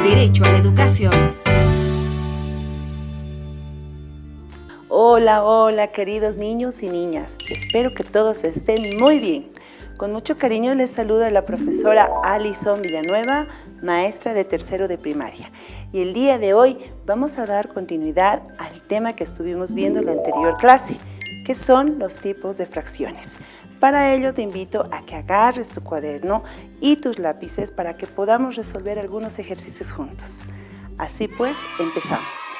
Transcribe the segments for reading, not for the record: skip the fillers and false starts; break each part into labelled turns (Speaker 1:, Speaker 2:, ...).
Speaker 1: derecho a la educación.
Speaker 2: Hola, hola, queridos niños y niñas. Espero que todos estén muy bien. Con mucho cariño les saluda la profesora Alison Villanueva, maestra de tercero de primaria. Y el día de hoy vamos a dar continuidad al tema que estuvimos viendo en la anterior clase, que son los tipos de fracciones. Para ello te invito a que agarres tu cuaderno y tus lápices para que podamos resolver algunos ejercicios juntos. Así pues, empezamos.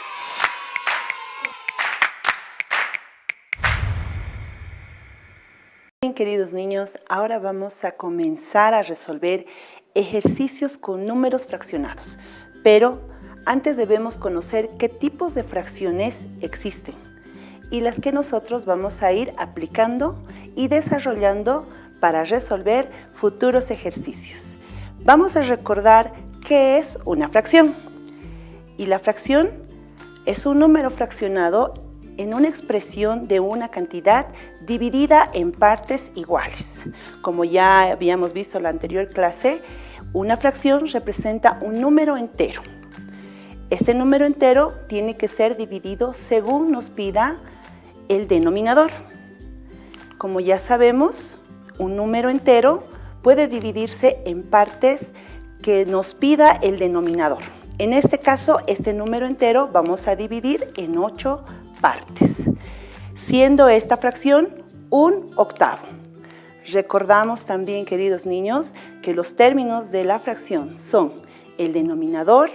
Speaker 2: Bien, queridos niños, ahora vamos a comenzar a resolver ejercicios con números fraccionados. Pero antes debemos conocer qué tipos de fracciones existen y las que nosotros vamos a ir aplicando y desarrollando para resolver futuros ejercicios. Vamos a recordar qué es una fracción. Y la fracción es un número fraccionado en una expresión de una cantidad dividida en partes iguales. Como ya habíamos visto en la anterior clase, una fracción representa un número entero. Este número entero tiene que ser dividido según nos pida el denominador. Como ya sabemos, un número entero puede dividirse en partes que nos pida el denominador. En este caso, este número entero vamos a dividir en 8 partes, siendo esta fracción un octavo. Recordamos también, queridos niños, que los términos de la fracción son el denominador,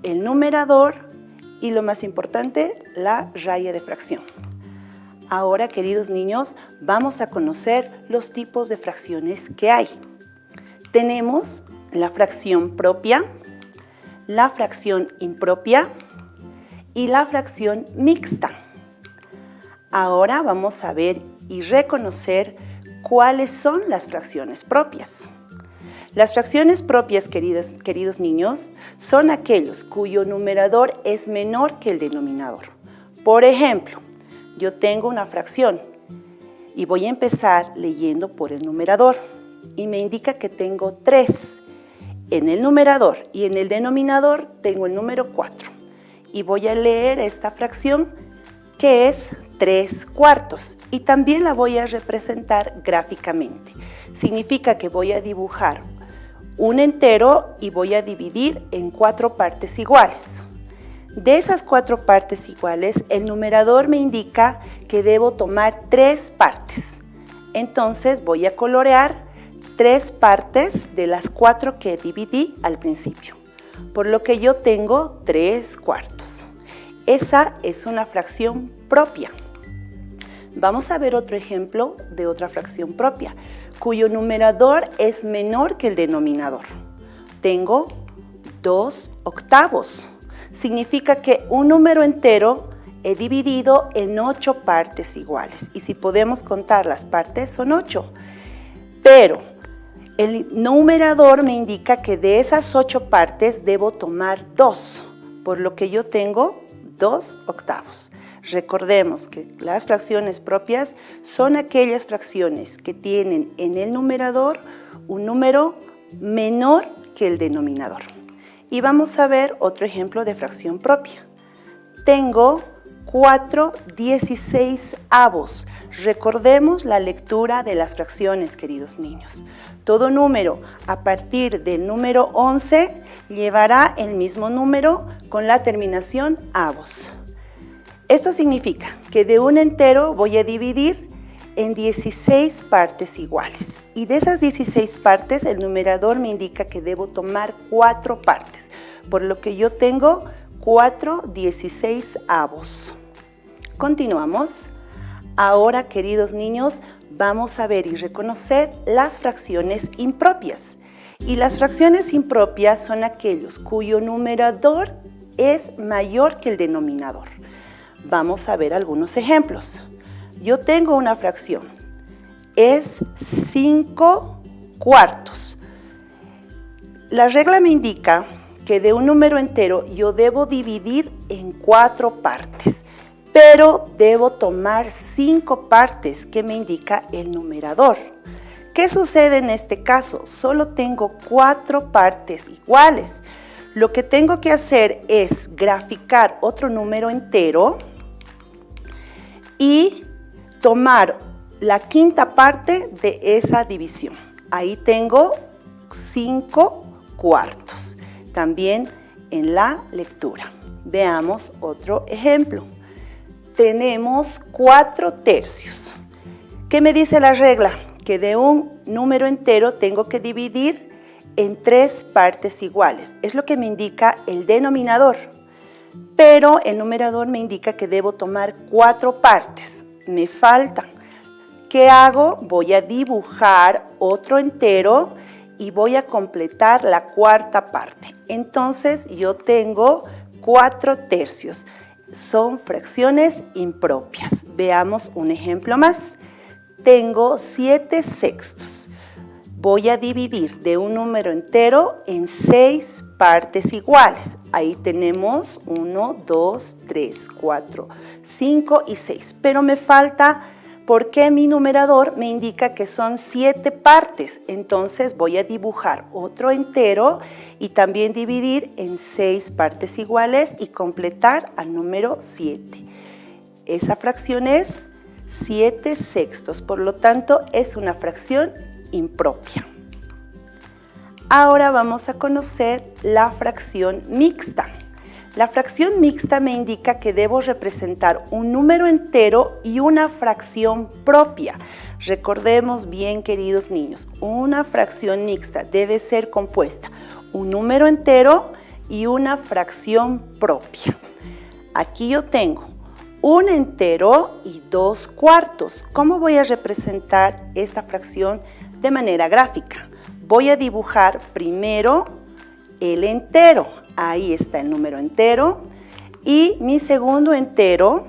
Speaker 2: el numerador y, lo más importante, la raya de fracción. Ahora, queridos niños, vamos a conocer los tipos de fracciones que hay. Tenemos la fracción propia, la fracción impropia y la fracción mixta. Ahora vamos a ver y reconocer cuáles son las fracciones propias. Las fracciones propias, queridos niños, son aquellos cuyo numerador es menor que el denominador. Por ejemplo, yo tengo una fracción y voy a empezar leyendo por el numerador y me indica que tengo 3. En el numerador y en el denominador tengo el número 4 y voy a leer esta fracción que es 3/4 y también la voy a representar gráficamente. Significa que voy a dibujar un entero y voy a dividir en 4 partes iguales. De esas 4 partes iguales, el numerador me indica que debo tomar 3 partes. Entonces voy a colorear 3 partes de las 4 que dividí al principio, por lo que yo tengo 3/4. Esa es una fracción propia. Vamos a ver otro ejemplo de otra fracción propia, cuyo numerador es menor que el denominador. Tengo 2 octavos. Significa que un número entero he dividido en 8 partes iguales. Y si podemos contar las partes, son 8. Pero el numerador me indica que de esas 8 partes debo tomar 2, por lo que yo tengo 2 octavos. Recordemos que las fracciones propias son aquellas fracciones que tienen en el numerador un número menor que el denominador. Y vamos a ver otro ejemplo de fracción propia. Tengo 4/16. Recordemos la lectura de las fracciones, queridos niños. Todo número a partir del número 11 llevará el mismo número con la terminación avos. Esto significa que de un entero voy a dividir en 16 partes iguales. Y de esas 16 partes, el numerador me indica que debo tomar 4 partes, por lo que yo tengo 4/16. Continuamos. Ahora, queridos niños, vamos a ver y reconocer las fracciones impropias. Y las fracciones impropias son aquellos cuyo numerador es mayor que el denominador. Vamos a ver algunos ejemplos. Yo tengo una fracción, es 5/4. La regla me indica que de un número entero yo debo dividir en 4 partes, pero debo tomar 5 partes que me indica el numerador. ¿Qué sucede en este caso? Solo tengo 4 partes iguales. Lo que tengo que hacer es graficar otro número entero y tomar la quinta parte de esa división. Ahí tengo 5/4. También en la lectura. Veamos otro ejemplo. Tenemos 4/3. ¿Qué me dice la regla? Que de un número entero tengo que dividir en 3 partes iguales. Es lo que me indica el denominador. Pero el numerador me indica que debo tomar 4 partes. Me faltan. ¿Qué hago? Voy a dibujar otro entero y voy a completar la cuarta parte. Entonces yo tengo 4/3. Son fracciones impropias. Veamos un ejemplo más. Tengo 7/6. Voy a dividir de un número entero en 6 partes iguales. Ahí tenemos 1, 2, 3, 4, 5 y 6. Pero me falta porque mi numerador me indica que son 7 partes. Entonces voy a dibujar otro entero y también dividir en 6 partes iguales y completar al número 7. Esa fracción es 7/6. Por lo tanto, es una fracción impropia. Ahora vamos a conocer la fracción mixta. La fracción mixta me indica que debo representar un número entero y una fracción propia. Recordemos bien, queridos niños, una fracción mixta debe ser compuesta un número entero y una fracción propia. Aquí yo tengo un entero y 2/4. ¿Cómo voy a representar esta fracción de manera gráfica? Voy a dibujar primero el entero. Ahí está el número entero. Y mi segundo entero,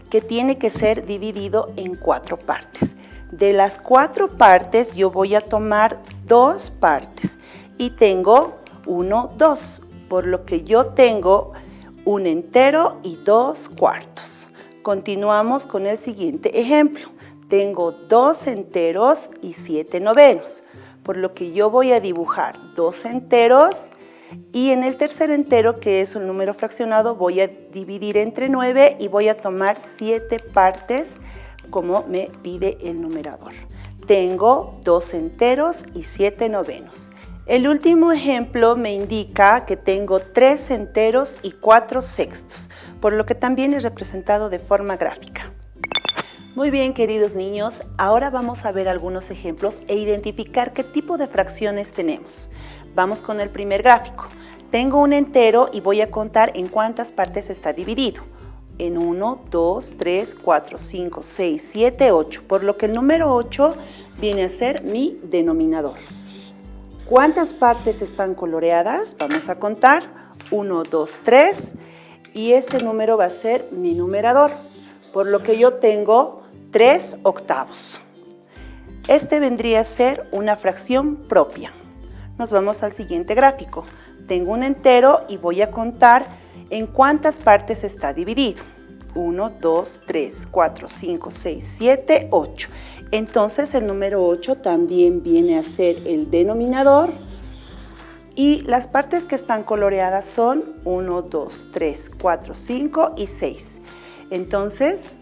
Speaker 2: que tiene que ser dividido en 4 partes. De las 4 partes yo voy a tomar 2 partes. Y tengo 1, 2. Por lo que yo tengo un entero y 2/4. Continuamos con el siguiente ejemplo. Tengo 2 enteros y 7/9. Por lo que yo voy a dibujar 2 enteros y en el tercer entero, que es un número fraccionado, voy a dividir entre 9 y voy a tomar 7 partes como me pide el numerador. Tengo 2 enteros y 7/9. El último ejemplo me indica que tengo 3 enteros y 4/6, por lo que también es representado de forma gráfica. Muy bien, queridos niños, ahora vamos a ver algunos ejemplos e identificar qué tipo de fracciones tenemos. Vamos con el primer gráfico. Tengo un entero y voy a contar en cuántas partes está dividido. En 1, 2, 3, 4, 5, 6, 7, 8, por lo que el número 8 viene a ser mi denominador. ¿Cuántas partes están coloreadas? Vamos a contar. 1, 2, 3 y ese número va a ser mi numerador, por lo que yo tengo 3/8. Este vendría a ser una fracción propia. Nos vamos al siguiente gráfico. Tengo un entero y voy a contar en cuántas partes está dividido. 1, 2, 3, 4, 5, 6, 7, 8. Entonces el número 8 también viene a ser el denominador. Y las partes que están coloreadas son 1, 2, 3, 4, 5 y 6. Entonces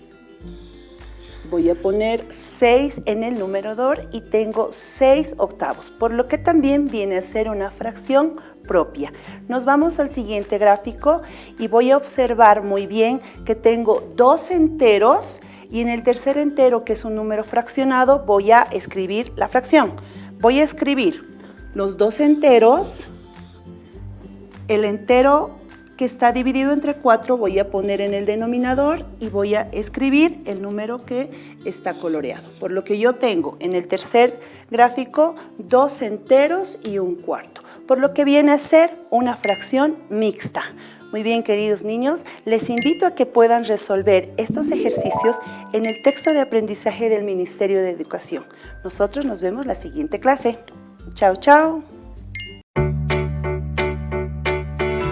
Speaker 2: voy a poner 6 en el numerador y tengo 6/8, por lo que también viene a ser una fracción propia. Nos vamos al siguiente gráfico y voy a observar muy bien que tengo 2 enteros y en el tercer entero, que es un número fraccionado, voy a escribir la fracción. Voy a escribir los 2 enteros, el entero que está dividido entre 4 voy a poner en el denominador y voy a escribir el número que está coloreado. Por lo que yo tengo en el tercer gráfico 2 enteros y 1/4, por lo que viene a ser una fracción mixta. Muy bien, queridos niños, les invito a que puedan resolver estos ejercicios en el texto de aprendizaje del Ministerio de Educación. Nosotros nos vemos la siguiente clase. Chao, chao.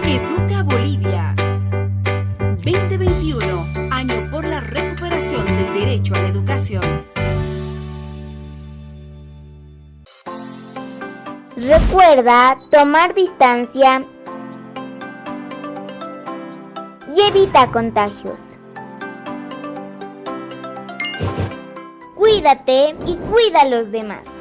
Speaker 1: Educa Bolivia 2021, año por la recuperación del derecho a la educación.
Speaker 3: Recuerda tomar distancia y evita contagios. Cuídate y cuida a los demás.